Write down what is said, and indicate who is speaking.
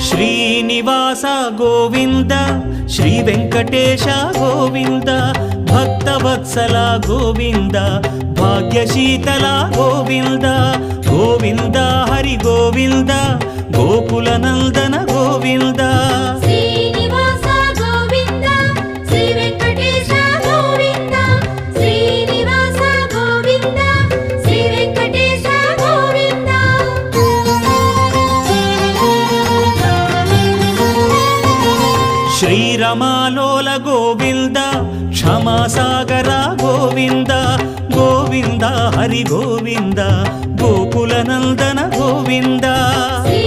Speaker 1: Srinivasa Govinda Shri Venkatesha Govinda Bhaktavatsala Govinda భాగ్యశీతల Govinda Govinda Hari Govinda Gokula Nandana Govinda
Speaker 2: Srinivasa Govinda Shri Venkatesha Govinda Srinivasa Govinda Shri Venkatesha Govinda
Speaker 1: శ్రీరమాలోల Govinda క్షమాసాగర Govinda Govinda Hari Govinda Gokula Nandana Govinda
Speaker 2: Shri